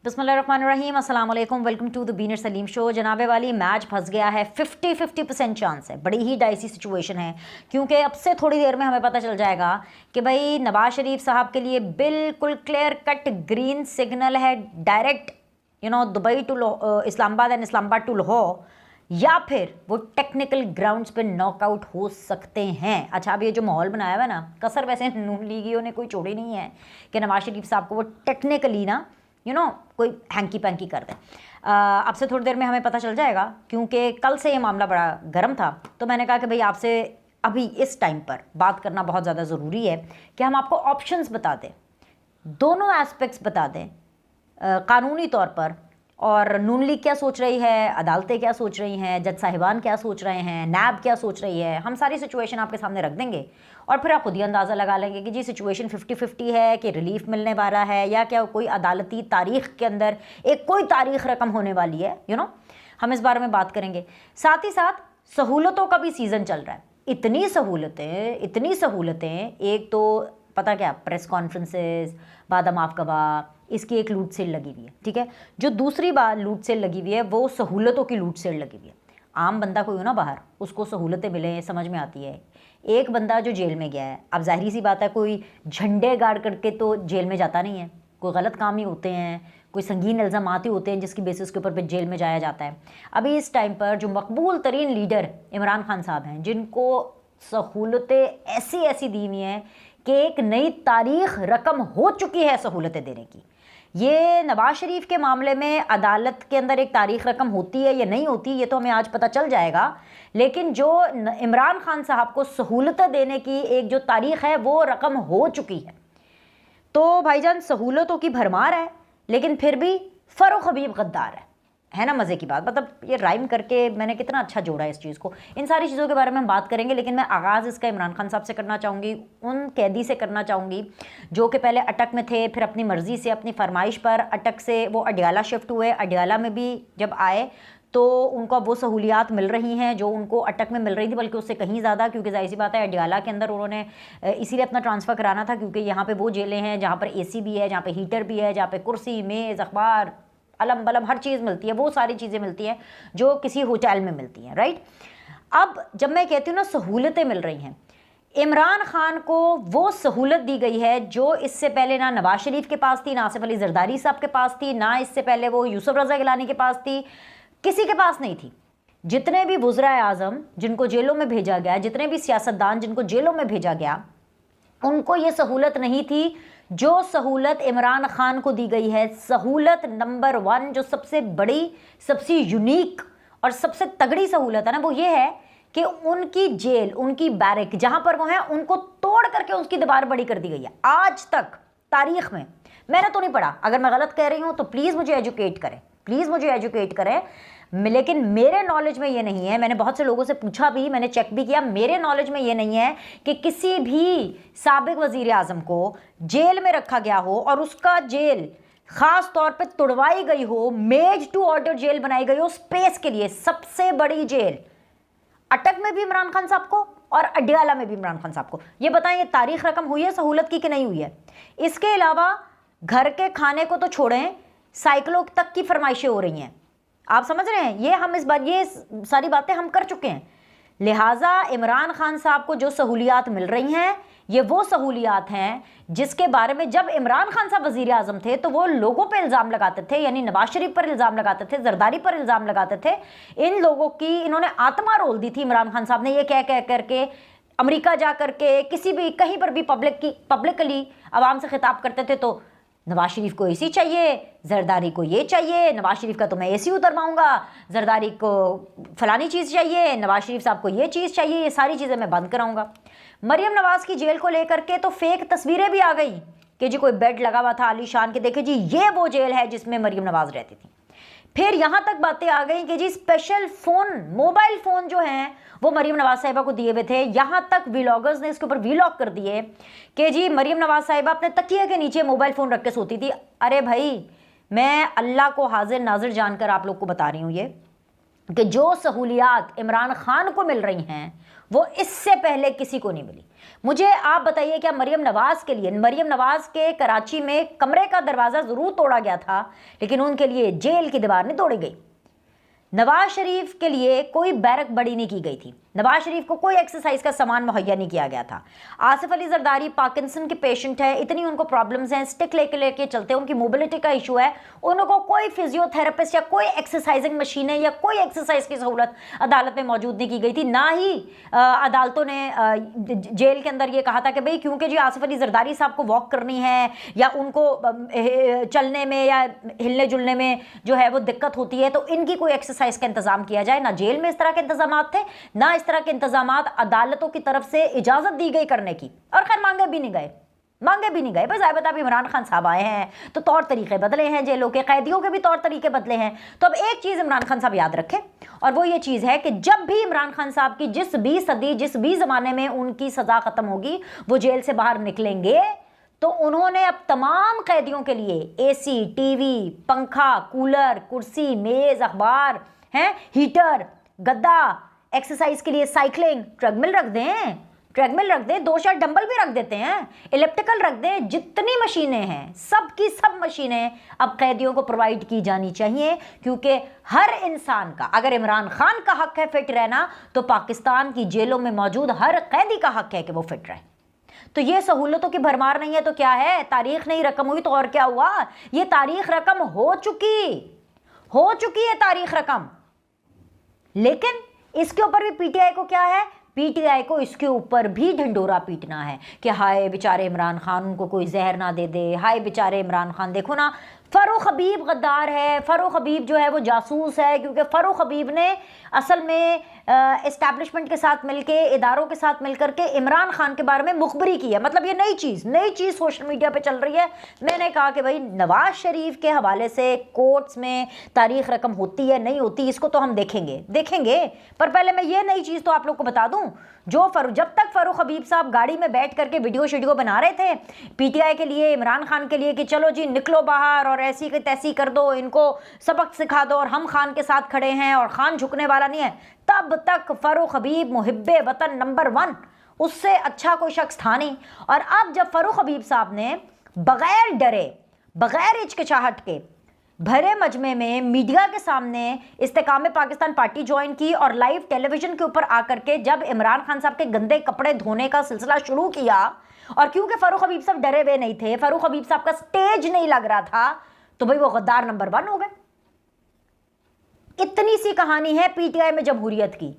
बिस्मिल्लाहिर्रहमानिर्रहीम, अस्सलाम वालेकुम, welcome to the Beenar Saleem show. जनाबे वाली मैच फंस गया है, 50-50% चांस है, बड़ी ही डाइसी सिचुएशन है क्योंकि अब से थोड़ी देर में हमें पता चल जाएगा कि भाई नवाज शरीफ साहब के लिए बिल्कुल क्लियर कट ग्रीन सिग्नल है, direct Dubai to Islamabad and Islamabad to Lahore, या फिर वो टेक्निकल ग्राउंड्स पे नॉकआउट हो सकते हैं। अच्छा, अब ये जो माहौल बनाया हुआ है ना, कसर वैसे नून लीगियों ने कोई छोड़ी नहीं है कि नवाज शरीफ साहब को वो टेक्निकली ना कोई हैंकी पैंकी कर दे। अब से थोड़ी देर में हमें पता चल जाएगा क्योंकि कल से ये मामला बड़ा गर्म था। तो मैंने कहा कि भाई आपसे अभी इस टाइम पर बात करना बहुत ज़्यादा ज़रूरी है कि हम आपको ऑप्शंस बता दें, दोनों एस्पेक्ट्स बता दें कानूनी तौर पर, और नून लीग क्या सोच रही है, अदालतें क्या सोच रही हैं, जज साहिबान क्या सोच रहे हैं, नैब क्या सोच रही है। हम सारी सिचुएशन आपके सामने रख देंगे और फिर आप खुद ही अंदाज़ा लगा लेंगे कि जी सिचुएशन 50-50 है कि रिलीफ मिलने वाला है, या क्या कोई अदालती तारीख के अंदर एक कोई तारीख रकम होने वाली है। हम इस बारे में बात करेंगे। साथ ही साथ सहूलतों का भी सीज़न चल रहा है। इतनी सहूलतें, एक तो पता क्या, प्रेस कॉन्फ्रेंसेस, बादाम माफ कबाब, इसकी एक लूट सेल लगी हुई है, ठीक है। जो दूसरी बार लूट सेल लगी हुई है वो सहूलतों की लूट सेल लगी हुई है। आम बंदा कोई हो ना बाहर, उसको सहूलतें मिले समझ में आती है। एक बंदा जो जेल में गया है, अब जाहिर सी बात है कोई झंडे गाड़ करके तो जेल में जाता नहीं है, कोई गलत काम ही होते हैं, कोई संगीन इल्ज़ामात ही होते हैं जिसकी बेसिस के ऊपर जेल में जाया जाता है। अभी इस टाइम पर जो मकबूल तरीन लीडर इमरान खान साहब हैं, जिनको सहूलतें ऐसी ऐसी दी हुई हैं कि एक नई तारीख रकम हो चुकी है सहूलतें देने की। ये नवाज शरीफ के मामले में अदालत के अंदर एक तारीख रकम होती है या नहीं होती, ये तो हमें आज पता चल जाएगा। लेकिन जो इमरान खान साहब को सहूलतें देने की एक जो तारीख है वो रकम हो चुकी है। तो भाईजान सहूलतों की भरमार है, लेकिन फिर भी फरोख हबीब गद्दार है ना। मज़े की बात, मतलब ये राइम करके मैंने कितना अच्छा जोड़ा है इस चीज़ को। इन सारी चीज़ों के बारे में हम बात करेंगे, लेकिन मैं आगाज़ इसका इमरान खान साहब से करना चाहूँगी, उन कैदी से करना चाहूँगी जो कि पहले अटक में थे, फिर अपनी मर्ज़ी से अपनी फरमाइश पर अटक से वो अडियाला शिफ्ट हुए। अडियाला में भी जब आए तो उनको वो सहूलियात मिल रही हैं जो उनको अटक में मिल रही थी, बल्कि उससे कहीं ज़्यादा, क्योंकि जाहिर सी बात है अडियाला के अंदर उन्होंने इसीलिए अपना ट्रांसफ़र कराना था क्योंकि यहाँ पे वो जेलें हैं जहाँ पर AC भी है, जहाँ पे हीटर भी है, जहाँ पे कुर्सी, मेज़, अखबार, अलम बलम हर चीज़ मिलती है। वो सारी चीज़ें मिलती हैं जो किसी होटल में मिलती हैं, राइट। अब जब मैं कहती हूँ ना सहूलतें मिल रही हैं, इमरान खान को वो सहूलत दी गई है जो इससे पहले ना नवाज शरीफ के पास थी, ना आसिफ अली जरदारी साहब के पास थी, ना इससे पहले वो यूसुफ रज़ा गिलानी के पास थी, किसी के पास नहीं थी। जितने भी वुज़राए आज़म जिनको जेलों में भेजा गया, जितने भी सियासतदान जिनको जेलों में भेजा गया, उनको ये सहूलत नहीं थी जो सहूलत इमरान खान को दी गई है। सहूलत नंबर 1 जो सबसे बड़ी, सबसे यूनिक और सबसे तगड़ी सहूलत है ना, वो ये है कि उनकी जेल, उनकी बैरक जहाँ पर वो हैं, उनको तोड़ करके उसकी दीवार बड़ी कर दी गई है। आज तक तारीख में मैंने तो नहीं पढ़ा, अगर मैं गलत कह रही हूँ तो प्लीज़ मुझे एजुकेट करें, प्लीज़ मुझे एजुकेट करें। लेकिन मेरे नॉलेज में ये नहीं है, मैंने बहुत से लोगों से पूछा भी, मैंने चेक भी किया, मेरे नॉलेज में ये नहीं है कि किसी भी साबिक वज़ीर आज़म को जेल में रखा गया हो और उसका जेल ख़ास तौर पे तुड़वाई गई हो, मेड टू ऑर्डर जेल बनाई गई हो स्पेस के लिए। सबसे बड़ी जेल अटक में भी इमरान खान साहब को और अडियाला में भी इमरान खान साहब को। ये बताएं, ये तारीख रकम हुई है सहूलत की कि नहीं हुई है? इसके अलावा घर के खाने को तो छोड़ें, साइकिलों तक की फरमाइशें हो रही हैं। आप समझ रहे हैं, ये हम इस बार ये सारी बातें हम कर चुके हैं। लिहाजा इमरान खान साहब को जो सहूलियात मिल रही हैं, ये वो सहूलियात हैं जिसके बारे में जब इमरान खान साहब वज़ीर आज़म थे तो वो लोगों पे इल्ज़ाम लगाते थे, यानी नवाज शरीफ पर इल्ज़ाम लगाते थे, जरदारी पर इल्ज़ाम लगाते थे। इन लोगों की इन्होंने आत्मा रोल दी थी इमरान खान साहब ने, ये कह करके अमेरिका जा करके किसी भी कहीं पर भी पब्लिकली आवाम से खिताब करते थे तो नवाज शरीफ को AC चाहिए, जरदारी को ये चाहिए, नवाज शरीफ का तो मैं AC उतरवाऊंगा, जरदारी को फलानी चीज़ चाहिए, नवाज शरीफ साहब को ये चीज़ चाहिए, ये सारी चीज़ें मैं बंद कराऊंगा। मरियम नवाज़ की जेल को लेकर के तो फेक तस्वीरें भी आ गई कि जी कोई बेड लगा हुआ था आलीशान के, देखे जी ये वो जेल है जिसमें मरियम नवाज़ रहती थी। फिर यहाँ तक बातें आ गई कि जी स्पेशल फ़ोन, मोबाइल फ़ोन जो हैं वो मरियम नवाज़ साहिबा को दिए हुए थे। यहाँ तक व्लॉगर्स ने इसके ऊपर व्लॉग कर दिए कि जी मरियम नवाज़ साहिबा अपने तकिए के नीचे मोबाइल फ़ोन रख के सोती थी। अरे भाई, मैं अल्लाह को हाजिर नाजिर जानकर आप लोग को बता रही हूँ, ये कि जो सहूलियात इमरान खान को मिल रही हैं वो इससे पहले किसी को नहीं मिली। मुझे आप बताइए, क्या मरियम नवाज़ के लिए, मरियम नवाज़ के कराची में कमरे का दरवाज़ा ज़रूर तोड़ा गया था, लेकिन उनके लिए जेल की दीवार नहीं तोड़ी गई। नवाज शरीफ के लिए कोई बैरक बड़ी नहीं की गई थी, नवाज शरीफ को कोई एक्सरसाइज का सामान मुहैया नहीं किया गया था। आसिफ अली जरदारी पार्किंसन के पेशेंट है, इतनी उनको प्रॉब्लम्स हैं, स्टिक लेके चलते हैं, उनकी मोबिलिटी का इशू है, उनको कोई फिजियोथेरेपिस्ट या कोई एक्सरसाइजिंग मशीनें या कोई एक्सरसाइज की सहूलत अदालत में मौजूद नहीं की गई थी। ना ही अदालतों ने जेल के अंदर ये कहा था कि भाई क्योंकि जी आसिफ अली जरदारी साहब को वॉक करनी है या उनको चलने में या हिलने जुलने में जो है वो दिक्कत होती है तो इनकी कोई एक्सरसाइज का इंतजाम किया जाए। ना जेल में इस तरह के इंतजाम थे, ना इस तरह के इंतजाम अदालतों की तरफ से इजाजत दी गई करने की, और खैर मांगे भी नहीं गए। बस बता भी इमरान खान साहब आए हैं तो तौर तरीके बदले हैं, जेलों के कैदियों के भी तौर तरीके बदले हैं। तो अब एक चीज इमरान खान साहब याद रखें, और वो ये चीज है कि जब भी इमरान खान साहब की जिस भी सदी, जिस भी जमाने में उनकी सजा खत्म होगी, वो जेल से बाहर निकलेंगे, तो उन्होंने अब तमाम कैदियों के लिए एसी, टीवी, पंखा, कूलर, कुर्सी, मेज, अखबार हैं, हीटर, गद्दा, एक्सरसाइज के लिए साइकिलिंग, ट्रेडमिल रख दें, 2-4 डंबल भी रख देते हैं, इलेक्ट्रिकल रख दें, जितनी मशीनें हैं सब की सब मशीनें अब कैदियों को प्रोवाइड की जानी चाहिए, क्योंकि हर इंसान का, अगर इमरान खान का हक है फिट रहना, तो पाकिस्तान की जेलों में मौजूद हर कैदी का हक है कि वो फिट रहे। तो ये सहूलतों की भरमार नहीं है तो क्या है, तारीख नहीं रकम हुई तो और क्या हुआ, ये तारीख रकम हो चुकी है तारीख रकम। लेकिन इसके ऊपर भी पीटीआई को क्या है, पीटीआई को इसके ऊपर भी ढंडोरा पीटना है कि हाय बेचारे इमरान खान, उनको कोई जहर ना दे दे, हाय बेचारे इमरान खान, देखो ना फ़ारूक हबीब गद्दार है, फ़ारूक हबीब जो है वो जासूस है, क्योंकि फ़ारूक हबीब ने असल में इस्टेब्लिशमेंट के साथ मिलके, इदारों के साथ मिलकर के इमरान खान के बारे में मुखबरी की है। मतलब ये नई चीज़ सोशल मीडिया पे चल रही है। मैंने कहा कि भाई नवाज शरीफ के हवाले से कोर्ट्स में तारीख रकम होती है नहीं होती, इसको तो हम देखेंगे, पर पहले मैं ये नई चीज़ तो आप लोग को बता दूं, जब तक फ़ारूक हबीब साहब गाड़ी में बैठ करके वीडियो बना रहे थे पीटीआई के लिए, इमरान खान के लिए कि चलो जी निकलो बाहर और ऐसी की तैसी कर दो, इनको सबक सिखा दो और हम खान के साथ खड़े हैं और खान झुकने वाला नहीं है, तब तक फ़ारूक हबीब मुहिब्बे वतन नंबर 1, उससे अच्छा कोई शख्स था नहीं। और अब जब फ़ारूक हबीब साहब ने बगैर डरे, बगैर हिचकिचाहट के भरे मजमे में मीडिया के सामने इस्तेकाम पाकिस्तान पार्टी ज्वाइन की और लाइव टेलीविजन के ऊपर आकर के जब इमरान खान साहब के गंदे कपड़े धोने का सिलसिला शुरू किया, और क्योंकि फ़ारूक हबीब साहब डरे हुए नहीं थे, फ़ारूक हबीब साहब का स्टेज नहीं लग रहा था, तो भाई वो गद्दार नंबर 1 हो गए। इतनी सी कहानी है पीटीआई में जमहूरियत की।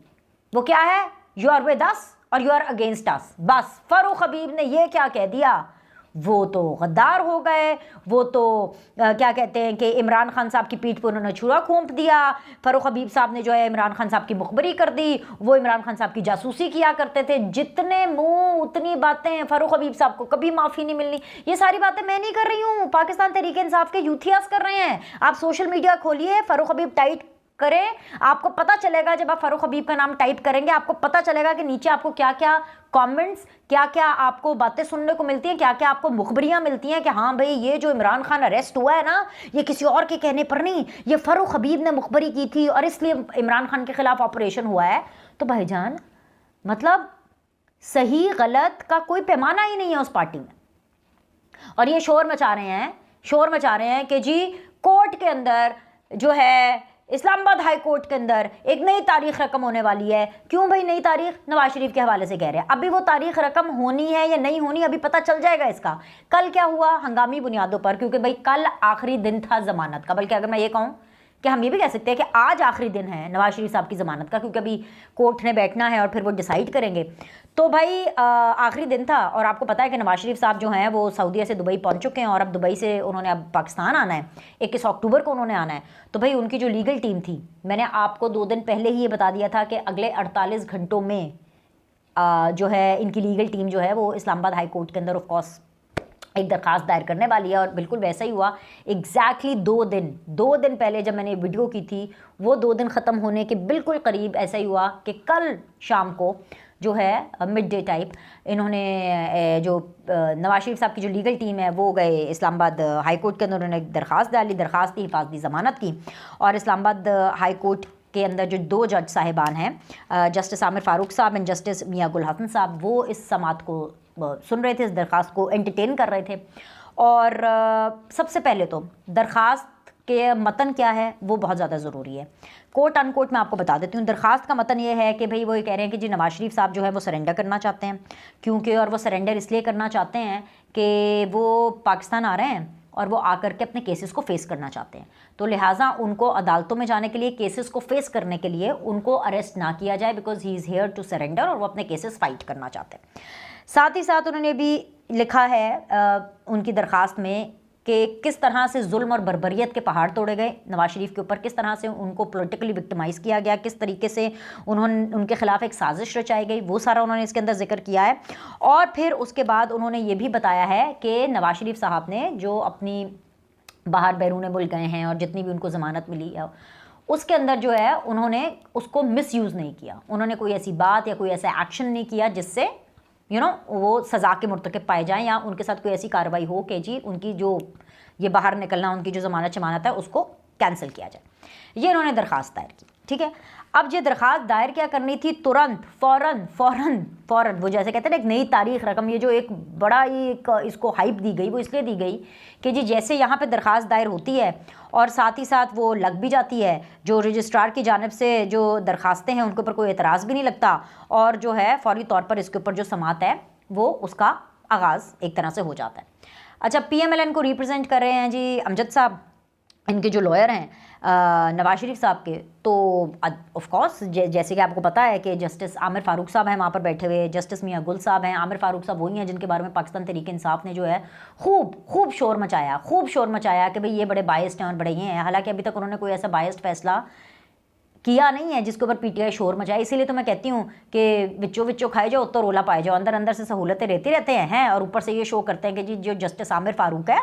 वो क्या है, यू आर विद अस और यू आर अगेंस्ट अस। बस फ़ारूक हबीब ने ये क्या कह दिया, वो तो गद्दार हो गए, वो तो क्या कहते हैं कि इमरान खान साहब की पीठ पर उन्होंने छुरा घोंप दिया। फ़ारूक हबीब साहब ने जो है इमरान खान साहब की मुखबरी कर दी, वो इमरान खान साहब की जासूसी किया करते थे। जितने मुंह उतनी बातें, फ़ारूक हबीब साहब को कभी माफ़ी नहीं मिलनी। ये सारी बातें मैं नहीं कर रही हूँ, पाकिस्तान तहरीक इंसाफ के यूथियास कर रहे हैं। आप सोशल मीडिया खोलिए, फ़ारूक हबीब टाइप करें, आपको पता चलेगा, जब आप फ़ारूक हबीब का नाम टाइप करेंगे आपको पता चलेगा कि नीचे आपको क्या क्या कमेंट्स, क्या क्या आपको बातें सुनने को मिलती हैं, क्या क्या आपको मुखबरियां मिलती हैं कि हाँ भाई ये जो इमरान खान अरेस्ट हुआ है ना, ये किसी और के कहने पर नहीं, ये फ़ारूक हबीब ने मुखबरी की थी और इसलिए इमरान खान के खिलाफ ऑपरेशन हुआ है। तो भाईजान मतलब सही गलत का कोई पैमाना ही नहीं है उस पार्टी में। और ये शोर मचा रहे हैं कि जी कोर्ट के अंदर जो है, इस्लामाबाद हाई कोर्ट के अंदर एक नई तारीख रकम होने वाली है। क्यों भाई नई तारीख, नवाज शरीफ के हवाले से कह रहे हैं। अभी वो तारीख रकम होनी है या नहीं होनी अभी पता चल जाएगा इसका। कल क्या हुआ, हंगामी बुनियादों पर, क्योंकि भाई कल आखिरी दिन था जमानत का, बल्कि अगर मैं ये कहूँ कि हम ये भी कह सकते हैं कि आज आखिरी दिन है नवाज शरीफ साहब की ज़मानत का, क्योंकि अभी कोर्ट ने बैठना है और फिर वो डिसाइड करेंगे। तो भाई आखिरी दिन था, और आपको पता है कि नवाज शरीफ साहब जो हैं वो सऊदीया से दुबई पहुंच चुके हैं और अब दुबई से उन्होंने अब पाकिस्तान आना है, 21 अक्टूबर को उन्होंने आना है। तो भाई उनकी जो लीगल टीम थी, मैंने आपको 2 दिन पहले ही ये बता दिया था कि अगले 48 घंटों में जो है इनकी लीगल टीम जो है वो इस्लामाबाद हाई कोर्ट के अंदर ऑफकोर्स एक दरख्वास्त दायर करने वाली है। और बिल्कुल वैसा ही हुआ, एग्जैक्टली 2 दिन पहले जब मैंने वीडियो की थी, वो 2 दिन ख़त्म होने के बिल्कुल करीब ऐसा ही हुआ कि कल शाम को जो है मिड डे टाइप इन्होंने जो नवाज शरीफ साहब की जो लीगल टीम है वो गए इस्लामाबाद हाई कोर्ट के अंदर, उन्होंने एक दरख्वास्त डाली, दरख्वास्त की हिफाजती ज़मानत की, और इस्लामाबाद हाई कोर्ट के अंदर जो 2 जज साहिबान हैं, जस्टिस आमिर फ़ारूक साहब एंड जस्टिस मियां गुल हसन साहब, वो इस समाअत को सुन रहे थे, इस दरख्वास्त को एंटरटेन कर रहे थे। और सबसे पहले तो दरख्वास्त के मतन क्या है वो बहुत ज़्यादा ज़रूरी है। कोट अनकोट मैं आपको बता देती हूँ। दरख्वास्त का मतन ये है कि भाई वो ये कह रहे हैं कि जी नवाज शरीफ साहब जो है वो सरेंडर करना चाहते हैं, क्योंकि और वो सरेंडर इसलिए करना चाहते हैं कि वो पाकिस्तान आ रहे हैं और वो आकर के अपने केसेस को फेस करना चाहते हैं। तो लिहाजा उनको अदालतों में जाने के लिए, केसेस को फेस करने के लिए उनको अरेस्ट ना किया जाए, because he is here to surrender, और वो अपने केसेस फाइट करना चाहते हैं। साथ ही साथ उन्होंने भी लिखा है उनकी दरख्वास्त में कि किस तरह से जुल्म और बर्बरियत के पहाड़ तोड़े गए नवाज शरीफ के ऊपर, किस तरह से उनको पॉलिटिकली विक्टिमाइज़ किया गया, किस तरीके से उनके खिलाफ एक साजिश रचाई गई, वो सारा उन्होंने इसके अंदर जिक्र किया है। और फिर उसके बाद उन्होंने ये भी बताया है कि नवाज शरीफ साहब ने जो अपनी बाहर बैरून मुल्क गए हैं और जितनी भी उनको ज़मानत मिली है उसके अंदर जो है उन्होंने उसको मिसयूज़ नहीं किया, उन्होंने कोई ऐसी बात या कोई ऐसा एक्शन नहीं किया जिससे वो सज़ा के मुर्तकब पाए जाएं, या उनके साथ कोई ऐसी कार्रवाई हो कि जी उनकी जो ये बाहर निकलना, उनकी जो ज़मानत है उसको कैंसिल किया जाए। ये इन्होंने दरख्वास्त दायर की, ठीक है। अब ये दरख्वास्त दायर क्या करनी थी, तुरंत फ़ौरन वो जैसे कहते हैं ना एक नई तारीख रकम, ये जो एक बड़ा इसको हाइप दी गई वो इसलिए दी गई कि जी जैसे यहाँ पे दरख्वास्त दायर होती है और साथ ही साथ वो लग भी जाती है, जो रजिस्ट्रार की जानिब से जो दरख्वास्तें हैं उनके ऊपर कोई एतराज़ भी नहीं लगता, और जो है फौरी तौर पर इसके ऊपर जो समाअत है वो उसका आगाज़ एक तरह से हो जाता है। अच्छा, PMLN को रिप्रेजेंट कर रहे हैं जी अमजद साहब, इनके जो लॉयर हैं नवाज शरीफ साहब के। तो ऑफ कोर्स जैसे कि आपको पता है कि जस्टिस आमिर फ़ारूक साहब हैं वहाँ पर बैठे हुए, जस्टिस मियां गुल साहब हैं। आमिर फ़ारूक साहब वही हैं जिनके बारे में पाकिस्तान तहरीक इंसाफ ने जो है खूब शोर मचाया कि भाई ये बड़े बायस्ड हैं और बड़े ये हैं। हालांकि अभी तक उन्होंने कोई ऐसा बायस्ड फैसला किया नहीं है जिसके ऊपर PTI शोर मचाए। इसीलिए तो मैं कहती हूँ कि विच्चो खाए जाओ तो रोला पाए जाओ, अंदर से सहूलतें रहते हैं और ऊपर से ये शो करते हैं कि जी जो जस्टिस आमिर फ़ारूक है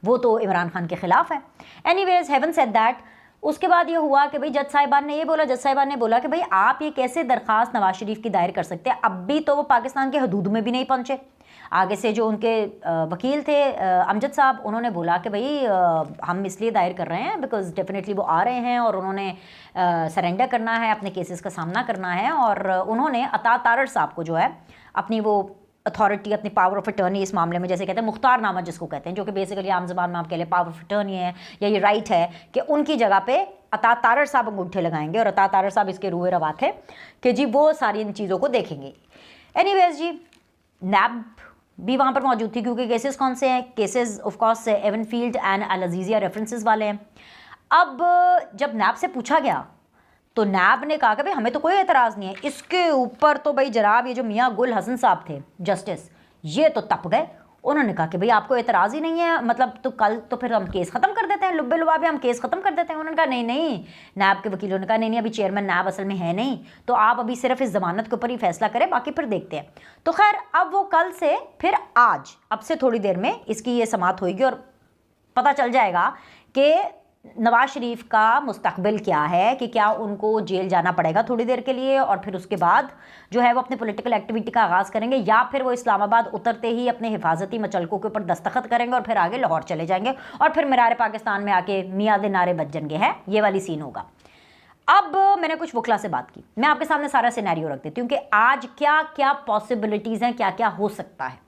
वो तो इमरान खान के ख़िलाफ़ है। एनीवेज, हैवन सेड दैट, उसके बाद ये हुआ कि भाई जज साहिबान ने बोला कि भाई आप ये कैसे दरख्वास्त नवाज शरीफ की दायर कर सकते हैं, अब भी तो वो पाकिस्तान के हदूद में भी नहीं पहुँचे। आगे से जो उनके वकील थे अमजद साहब, उन्होंने बोला कि भाई हम इसलिए दायर कर रहे हैं बिकॉज डेफिनेटली वो आ रहे हैं और उन्होंने सरेंडर करना है, अपने केसेस का सामना करना है। और उन्होंने अता तारड़ साहब को जो है अपनी वो अथॉरिटी, अपनी पावर ऑफ अटर्नी इस मामले में, जैसे कहते हैं मुख्तारनामा जिसको कहते हैं, जो कि बेसिकली आम ज़बान में आप कह लें पावर ऑफ अटर्नी है या ये राइट है कि उनकी जगह पे अता तारड़ साहब अंगूठे लगाएंगे। और अता तारड़ साहब इसके रूए रवा थे कि जी वो सारी इन चीज़ों को देखेंगे। एनीवेज जी, नैब भी वहाँ पर मौजूद थी, क्योंकि केसेस कौन से हैं, cases of course Avenfield and Al Azizia references वाले हैं। अब जब नैब से पूछा गया तो नैब ने कहा कि भाई हमें तो कोई एतराज़ नहीं है। इसके ऊपर तो भाई जनाब ये जो मियां गुल हसन साहब थे जस्टिस, ये तो तप गए। उन्होंने कहा कि भाई आपको एतराज़ ही नहीं है, मतलब तो कल तो फिर हम केस ख़त्म कर देते हैं, लुब्बे लुबाबे हम केस ख़त्म कर देते हैं। उन्होंने कहा नहीं, नैब के वकीलों ने कहा नहीं, अभी चेयरमैन नैब असल में है नहीं, तो आप अभी सिर्फ इस ज़मानत के ऊपर ही फैसला करें, बाकी फिर देखते हैं। तो खैर अब वो कल से फिर आज, अब से थोड़ी देर में इसकी ये समाअत होगी और पता चल जाएगा कि नवाज शरीफ का मुस्तकबिल क्या है, कि क्या उनको जेल जाना पड़ेगा थोड़ी देर के लिए और फिर उसके बाद जो है वो अपने पॉलिटिकल एक्टिविटी का आगाज़ करेंगे, या फिर वो इस्लामाबाद उतरते ही अपने हिफाजती मचलकों के ऊपर दस्तखत करेंगे और फिर आगे लाहौर चले जाएंगे और फिर मीरार पाकिस्तान में आके मियाँ दे नारे बज जाएंगे। है ये वाली सीन होगा। अब मैंने कुछ वकला से बात की, मैं आपके सामने सारा सिनेरियो रख देती हूँ कि आज क्या क्या पॉसिबिलिटीज़ हैं, क्या क्या हो सकता है।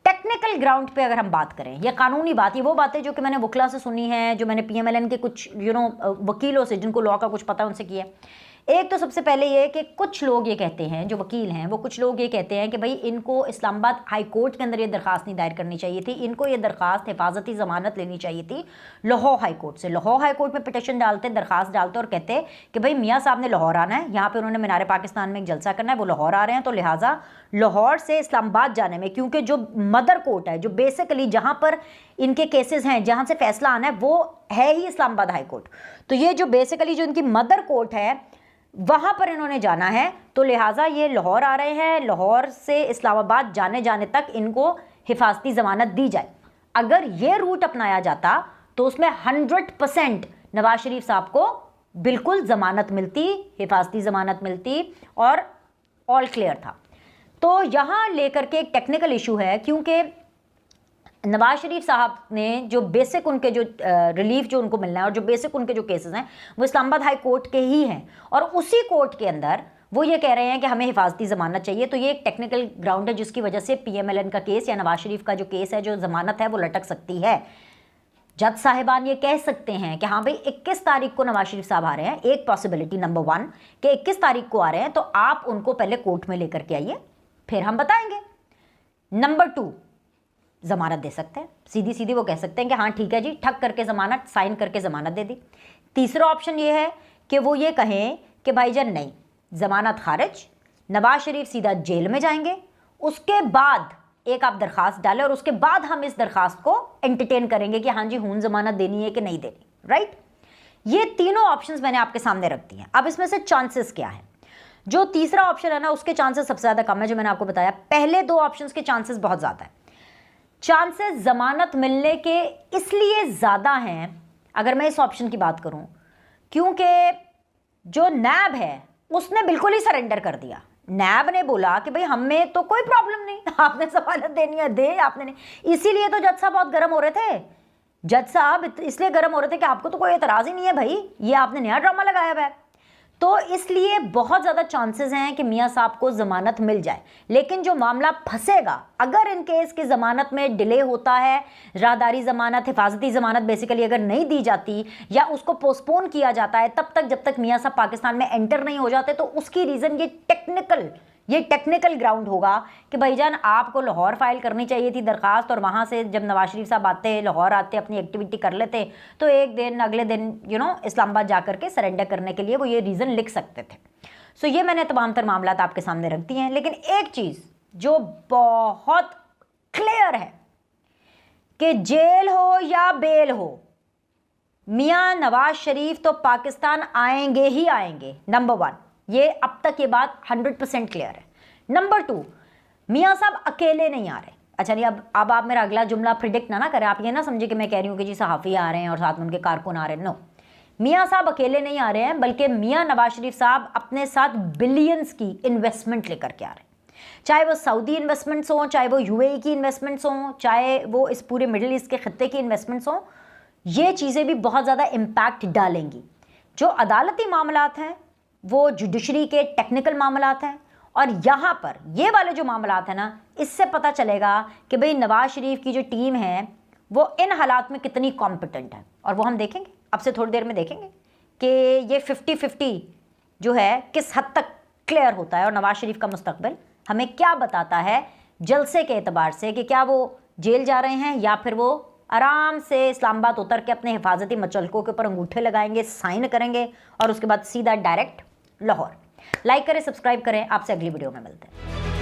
टेक्निकल ग्राउंड पे अगर हम बात करें, या कानूनी बात, ये वो बातें जो कि मैंने वकला से सुनी है, जो मैंने PMLN के कुछ वकीलों से जिनको लॉ का कुछ पता है उनसे किया। एक तो सबसे पहले ये कि कुछ लोग ये कहते हैं, जो वकील हैं वो कुछ लोग ये कहते हैं कि भाई इनको इस्लामाबाद हाई कोर्ट के अंदर ये दरख्वास्त नहीं दायर करनी चाहिए थी, इनको ये दरख्वास्त हिफाजती ज़मानत लेनी चाहिए थी लाहौर हाई कोर्ट से। लाहौर हाई कोर्ट में पिटिशन डालते, दरख्वास्त डालते और कहते कि भाई मियाँ साहब ने लाहौर आना है, यहाँ पर उन्होंने मीनार पाकिस्तान में एक जलसा करना है, वो लाहौर आ रहे हैं, तो लिहाजा लाहौर से इस्लामाबाद जाने में, क्योंकि जो मदर कोर्ट है, जो बेसिकली जहाँ पर इनके केसेस हैं, जहाँ से फैसला आना है, वो है ही इस्लामाबाद हाई कोर्ट। तो ये जो बेसिकली जो इनकी मदर कोर्ट है वहाँ पर इन्होंने जाना है, तो लिहाजा ये लाहौर आ रहे हैं, लाहौर से इस्लामाबाद जाने तक इनको हिफाजती ज़मानत दी जाए। अगर ये रूट अपनाया जाता तो उसमें 100% नवाज शरीफ साहब को बिल्कुल ज़मानत मिलती, हिफाजती ज़मानत मिलती और ऑल क्लियर था। तो यहाँ लेकर के एक टेक्निकल इशू है, क्योंकि नवाज शरीफ साहब ने जो बेसिक उनके जो रिलीफ जो उनको मिलना है और जो बेसिक उनके जो केसेस हैं वो इस्लामाबाद हाई कोर्ट के ही हैं, और उसी कोर्ट के अंदर वो ये कह रहे हैं कि हमें हिफाजती ज़मानत चाहिए। तो ये एक टेक्निकल ग्राउंड है जिसकी वजह से PMLN का केस या नवाज शरीफ का जो केस है, जो ज़मानत है, वो लटक सकती है। जज साहिबान ये कह सकते हैं कि हाँ भाई 21 तारीख को नवाज शरीफ साहब आ रहे हैं, एक पॉसिबिलिटी नंबर 1 कि 21 तारीख को आ रहे हैं, तो आप उनको पहले कोर्ट में लेकर के आइए, फिर हम बताएंगे। नंबर 2, ज़मानत दे सकते हैं, सीधी सीधी वो कह सकते हैं कि हाँ ठीक है जी, ठग करके ज़मानत, साइन करके ज़मानत दे दी। तीसरा ऑप्शन ये है कि वो ये कहें कि भाईजान नहीं, ज़मानत खारिज, नवाज शरीफ सीधा जेल में जाएंगे, उसके बाद एक आप दरखास्त डालें और उसके बाद हम इस दरखास्त को एंटरटेन करेंगे कि हाँ जी हून ज़मानत देनी है कि नहीं देनी, राइट। ये तीनों ऑप्शंस मैंने आपके सामने रख दिए हैं। अब इसमें से चांसेस क्या है? जो तीसरा ऑप्शन है ना, उसके चांसेस सबसे ज़्यादा कम है, जो मैंने आपको बताया। पहले 2 ऑप्शंस के चांसेस बहुत ज़्यादा है। चांसेस ज़मानत मिलने के इसलिए ज़्यादा हैं, अगर मैं इस ऑप्शन की बात करूं, क्योंकि जो नैब है उसने बिल्कुल ही सरेंडर कर दिया। नैब ने बोला कि भाई हमें तो कोई प्रॉब्लम नहीं, आपने ज़मानत देनी है दे, आपने नहीं। इसीलिए तो जज साहब बहुत गर्म हो रहे थे। जज साहब इसलिए गर्म हो रहे थे कि आपको तो कोई एतराज़ ही नहीं है भाई, ये आपने नया ड्रामा लगाया हुआ है। तो इसलिए बहुत ज़्यादा चांसेस हैं कि मियाँ साहब को ज़मानत मिल जाए। लेकिन जो मामला फंसेगा, अगर इन केस की ज़मानत में डिले होता है, राहदारी ज़मानत, हिफाजती ज़मानत बेसिकली अगर नहीं दी जाती या उसको पोस्टपोन किया जाता है तब तक, जब तक मियाँ साहब पाकिस्तान में एंटर नहीं हो जाते, तो उसकी रीज़न ये टेक्निकल ग्राउंड होगा कि भाईजान आपको लाहौर फाइल करनी चाहिए थी दरखास्त, और वहाँ से जब नवाज शरीफ साहब आते, लाहौर आते, अपनी एक्टिविटी कर लेते, तो एक दिन अगले दिन इस्लामाबाद जा करके सरेंडर करने के लिए वो ये रीज़न लिख सकते थे। सो ये मैंने तमाम तर मामला आपके सामने रख दिए हैं। लेकिन एक चीज़ जो बहुत क्लियर है कि जेल हो या बेल हो, मियाँ नवाज शरीफ तो पाकिस्तान आएंगे ही आएंगे। नंबर 1, ये अब तक ये बात 100% क्लियर है। नंबर 2, मियाँ साहब अकेले नहीं आ रहे। अच्छा नहीं, अब आप मेरा अगला जुमला प्रिडिक्ट ना करें, आप ये ना समझे कि मैं कह रही हूँ कि जी सहाफ़ी आ रहे हैं और साथ में उनके कारकुन आ रहे हैं। नो, मियाँ साहब अकेले नहीं आ रहे हैं, बल्कि मियाँ नवाज शरीफ साहब अपने साथ बिलियंस की इन्वेस्टमेंट लेकर के आ रहे हैं। चाहे वो सऊदी इन्वेस्टमेंट्स हों, चाहे वो UAE की इन्वेस्टमेंट्स हों, चाहे वो इस पूरे मिडिल ईस्ट के खत्ते की इन्वेस्टमेंट्स हों, ये चीज़ें भी बहुत ज़्यादा इम्पैक्ट डालेंगी। जो अदालती मामलात हैं वो जुडिशरी के टेक्निकल मामलात हैं, और यहाँ पर ये वाले जो मामलात हैं ना, इससे पता चलेगा कि भाई नवाज शरीफ की जो टीम है वो इन हालात में कितनी कॉम्पिटेंट है। और वो हम देखेंगे, अब से थोड़ी देर में देखेंगे कि ये 50-50 जो है किस हद तक क्लियर होता है, और नवाज शरीफ का मुस्तकबिल हमें क्या बताता है जलसे के एतबार से, कि क्या वो जेल जा रहे हैं या फिर वो आराम से इस्लामाबाद उतर के अपने हिफाजती मचलकों के ऊपर अंगूठे लगाएंगे, साइन करेंगे और उसके बाद सीधा डायरेक्ट लाहौर। लाइक करें, सब्सक्राइब करें, आपसे अगली वीडियो में मिलते हैं।